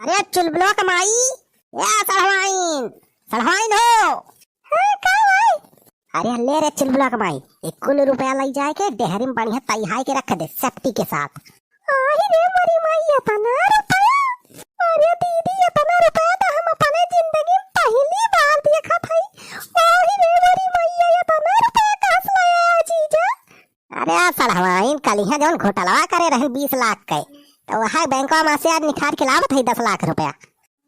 अरे चुलबुला कमाई या सलवाइन सलवाइन हो। हाँ का भाई। अरे ले रे चुलबुला कमाई 1 रुपया लग जाए के डेहरी में बढ़िया तैयार के रख दे सेफ्टी के साथ। अरे रे मरी माई इतना रुपया। अरे दीदी इतना रुपया तो हम अपने जिंदगी में पहली बार देखा था। अरे रे मरी माई इतना रुपया कहां से लाया जीजा। अरे सलवाइन कल ही जौन घोटाला करे रहे 20 लाख के तो वहाँ बैंक में से आज निखार के लावत है 10 लाख रुपया।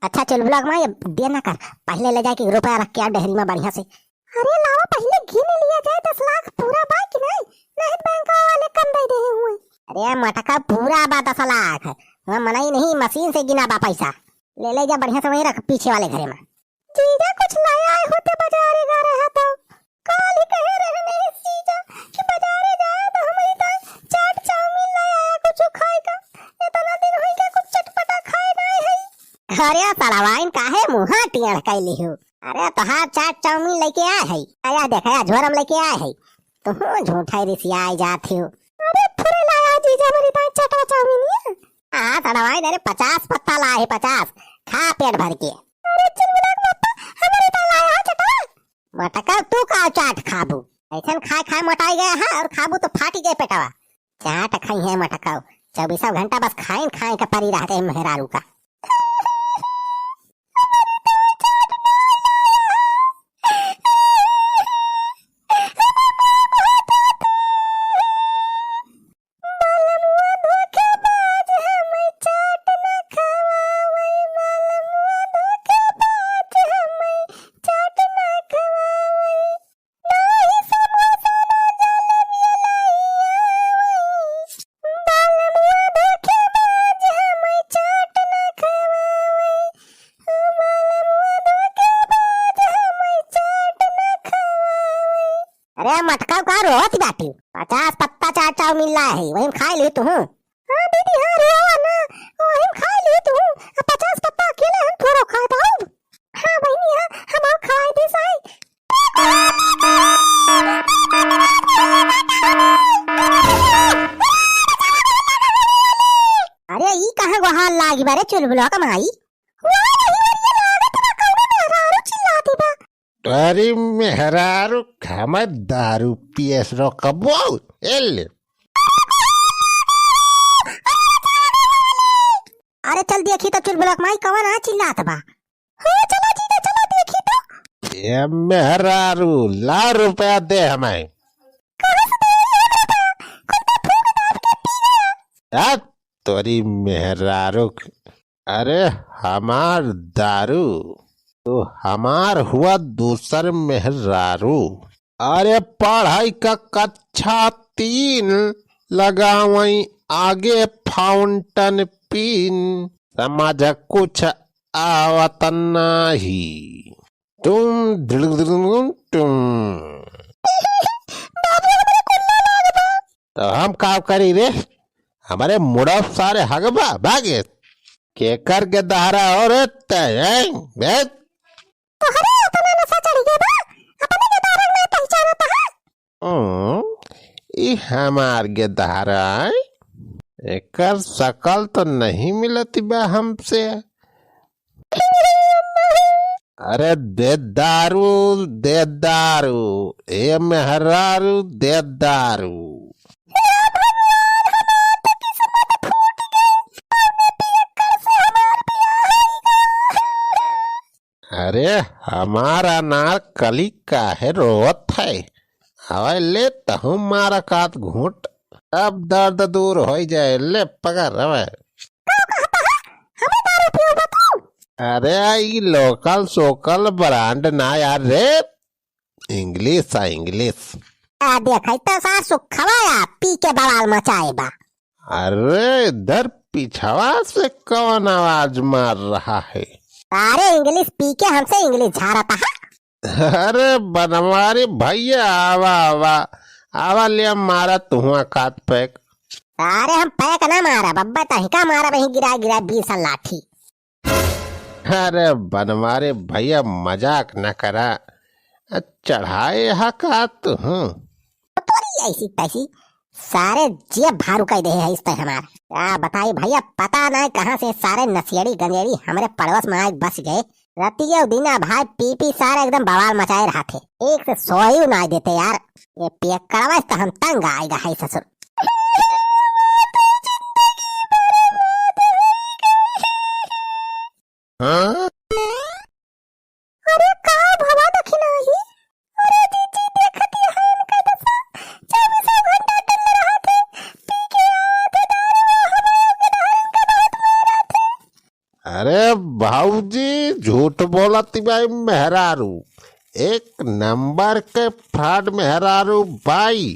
अच्छा चुलबुला कमाई देना कर पहले ले जाए कि रुपया रख के डेहरी में बढ़िया से। अरे लावा पहले गिन लिया जाए 10 लाख पूरा बाकी नहीं नहीं बैंक वाले कम दे दे हुए। अरे मटका पूरा बा 10 लाख वहाँ मना ही नहीं मशीन से गिना बा पैसा। ले जा बढ़िया से वहीं रख पीछे वाले घरे में। जीजा कुछ लाया है होते बाजारे जा रहा तो कल ही कहे रहे नहीं जीजा कि बाजारे जाए तो हमारी तो चाट चाउमीन लाया कुछ खाए का इतना दिन होई के कुछ चटपटा खाए नहीं है। अरे सलवाइन काहे मुंह टियड़ कैली हो। अरे तोहार चाट चाउमीन लेके आए है आया देखा झोरम लेके आए है तुम झूठा रिसिया जाती हो। अरे फुरे लाया जीजा मेरी तो चाटा चाउमीन है। हाँ सलवाइन अरे 50 पत्ता लाए 50 खा पेट भर के। अरे चुलबुला पप्पा हमारी तो लाया चटा मटका तू का चाट खाबू ऐसा खाए खाए मोटाई गया है और खाबू तो फाटी जाए पेटवा। चाट खाई है मटका 24 घंटा बस खाए खाए का परी रहते है मेहरारू का। अरे मटका का रोत बाटी 50 पत्ता चाट चाउमीन लाए है वही खा ली तू। हां दीदी हां रोवा ना वही खा ली तू 50 पत्ता अकेले हम थोड़ा खा पाऊ। हां बहनी हां हम और खाए दे साई। अरे ई कहां गोहाल लागी बारे चुलबुला कमाई। अरे मेहरारू खामा दारू पियस रो कबो एल। अरे चल देखी तो चुलबुला कमाई कवन आ चिल्लात बा। हां चला जीजा चला देखी तो। ये मेहरारू ला रुपया दे हमें। कहां से दे रुपया खुद फूक दाब के पी गया। तोरी मेहरारू अरे हमार दारू तो हमार हुआ दूसर मेहरारू। अरे पढ़ाई का कक्षा 3 लगावई आगे फाउंटन पिन समझ कुछ आवत नहीं तुम तो हम का करी रे हमारे मुड़ा सारे हगबा भागे केकर के दहरा और तोहरे अपना नशा चढ़ गया बा अपने के दारंग में पहचानत है। ई हमार के दहरा एकर शकल तो नहीं मिलती बा हमसे। अरे दे दारू ए मेहरारू दे दारू। अरे हमारा नार कली का है रोत है हवा ले तहु मारा कात घूट अब दर्द दूर हो जाए ले पकड़ रहे। अरे ई लोकल सोकल ब्रांड ना यार रे इंग्लिश है इंग्लिश। देखा तो सा सुखवाया पी के बवाल मचाए बा। अरे इधर पिछवा से कौन आवाज मार रहा है। अरे इंग्लिश पी के हमसे इंग्लिश झाड़ता है। अरे बनवारी भैया आवा आवा आवा ले मारा तुआ कात पैक। अरे हम पैक ना मारा बब्बा तहिका मारा वही गिरा 20 लाठी। अरे बनवारे भैया मजाक न करा चढ़ाए हा का तू। तोरी ऐसी तैसी सारे जेब भारू कह दे है इस पे हमार। क्या बताई भैया, पता नहीं कहाँ से सारे नसियड़ी गंजेड़ी हमारे पड़ोस में आए बस गए। रतिया दिना भाई पी पी सारे एकदम बवाल मचाए रहा थे, एक से सोई ना देते यार। ये पियक्कड़वा तो हम तंग आएगा है ससुर। हाँ? अरे का भवा दखिना ही। अरे जीजी देखती है इनका दशा, 24 घंटा टल रहा थे, पी के आते दारू हमें के दारू का बहुत मारा थे। अरे भाऊजी झूठ बोलती भाई मेहरारू, एक नंबर के फ्रॉड मेहरारू भाई।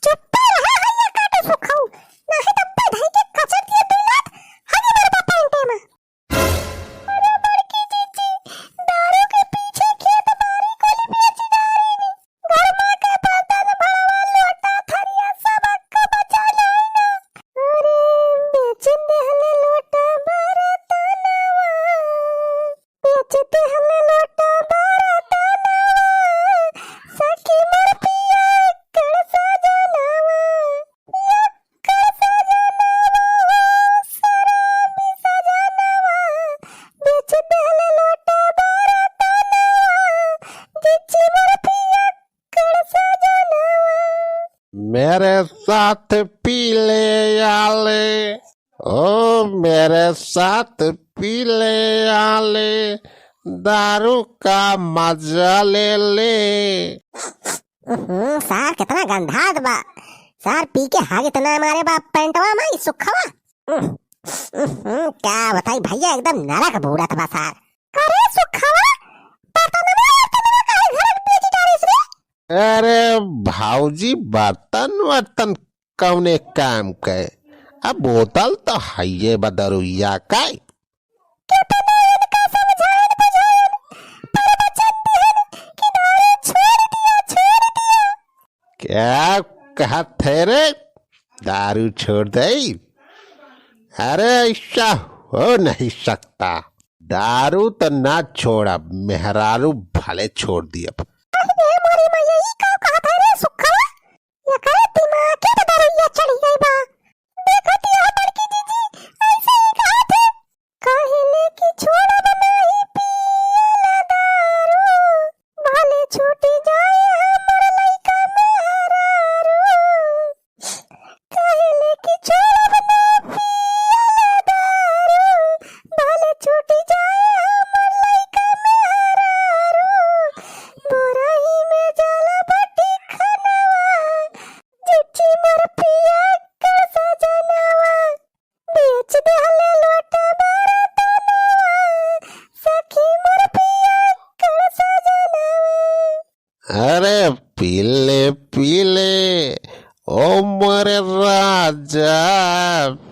चुप रहा है या काटे सुखाऊ, नहीं तो बधाई के कचर दिए दुलात हनी मेरे पापा इंटे में। अरे बड़की जीजी दारू के पीछे खेत बारी कोली बेच दारी नी, घर मां के बर्तन भरवा लोटा थरिया सब का बचा लाई ना। अरे बेच देहले लोटा बर्तनवा, बेच देहले लोटा बर्तनवा, सखी मर पिया कर सजनवा, कर सजनवा, शराबी सजनवा, बेच देहले लोटा बर्तनवा, जिची मर पिया कर सजनवा। मेरे साथ पी ले आले, ओ मेरे साथ पी ले आले, दारू का मजा ले ले। सार कितना गंधात बा, सार पी के हाग इतना हमारे बाप पेंटवा में सुखवा। क्या बताई भैया, एकदम नरक भूरत बा सार। अरे सुखवा बर्तनवा काहे घर बेची डारिस रे? अरे भाऊजी बर्तन वर्तन कौने काम के, अब बोतल तो है बदरुइया का। कितना इनका समझाएन बुझाएन, पर बचन देहन कि दारू छोड़ दिया। क्या कहते रे, दारू छोड़ दे? अरे ऐसा हो नहीं सकता, दारू तो ना छोड़ा, मेहरारू भले छोड़ दिया। अरे मोरी मैया ई का कहत है रे सुखवा, ये करे दिमाग के तो दारू चढ़ी गई बा। देखती है बड़की जीजी ऐसे ही कहत है, कहले कि छोड़ब नहीं पियला दारू, भले छूटी जाए हमर लइका मेहरारू। कहले कि छोड़ब ना पियला दारू, भले छूटी जाए हमर लइका मेहरारू। बोराही में जाला भट्टी खनवा, जिची मर पिया कर सजनवा, बेच देहले लोटा बर्तनवा, सखी मर पिया कर सजनवा। अरे पीले पीले ओ मोरे राजा,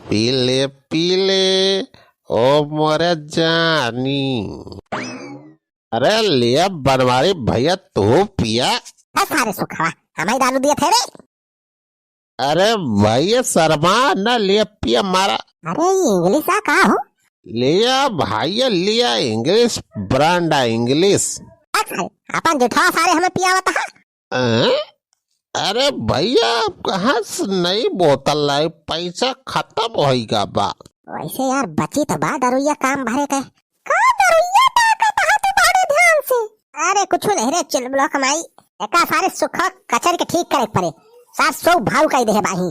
पीले पीले ओ मोरे जानी। अरे लिया बनवारी भैया, तू पिया। सारे सुखवा हमें दारू दिए थे रे। अरे भैया शर्मा न लिया पिया मारा। अरे ये इंग्लिश आ का हो? लिया भैया लिया, इंग्लिश ब्रांड है इंग्लिश। अपन जेठा सारे हमें पियावत है। अं? अरे भैया कहाँ से नई बोतल लाई, पैसा खत्म होएगा बा। वैसे यार बची तो बा दरुइया काम भरे के। का दरुइया ताकत हाथ बाड़े ध्यान से। अरे कुछ नहीं रे चिल ब्लॉक माई, एका सारे सुख कचर के ठीक करे पड़े, सास सो भाव कह दे है बाही।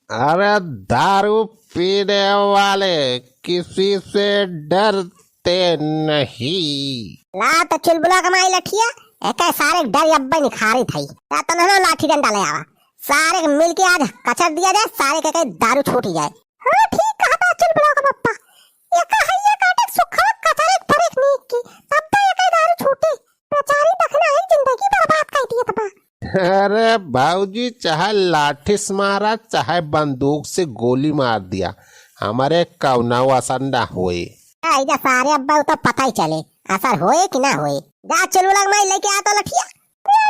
अरे दारू पीने वाले किसी से डरते नहीं। ला तो चिल ब्लॉक माई लठिया, एका सारे डर अब्बे निखारी थई। या तो ना लाठी डंडा ले आवा, सारे मिल के आज कचर दिया जाए, सारे के दारू छूट जाए। हां ठीक कहता चिल ब्लॉक बप्पा, एका हैया काटे सुखा कचर एक पर एक नीक की, तब तो एका दारू छूटे। बेचारी दखना है जिंदगी बर्बाद कर दिया तबा। अरे भाऊजी चाहे लाठी से मारा चाहे बंदूक से गोली मार दिया, हमारे कौना असर ना हुए। ऐजा सारे अब्बा तो पता ही चले असर होए कि ना होए। जा चुलबुला मैं लेके आ तो लठिया।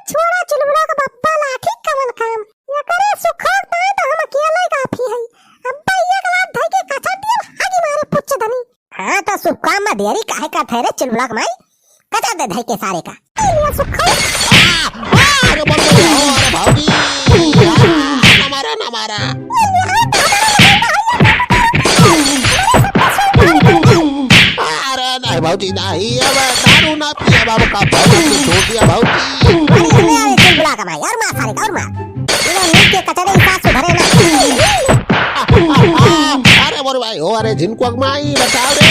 छोड़ा चुलबुला का बप्पा लाठी कमल काम, ये करे सुखा पाए तो हम अकेला ही काफी है। अब्बा ये गला धई के कचर दिया हागी मारे पुच्छ धनी। हां तो सुखा में देरी काहे का थेरे चुलबुला मैं कचर दे धई के सारे का। ये सुखा अरे भाऊजी गया। अरे नहीं भाऊजी नहीं, अब दारू ना पिए बाबू का भाऊजी छोड़ दिया भाऊजी। अरे चुलबुला का भाई और मार सारे का और मार। इन्हें नीचे के कचरे के साथ सुधरे ना। अरे मोरे भाई, ओ अरे जिनको अगमाई बचाओ रे।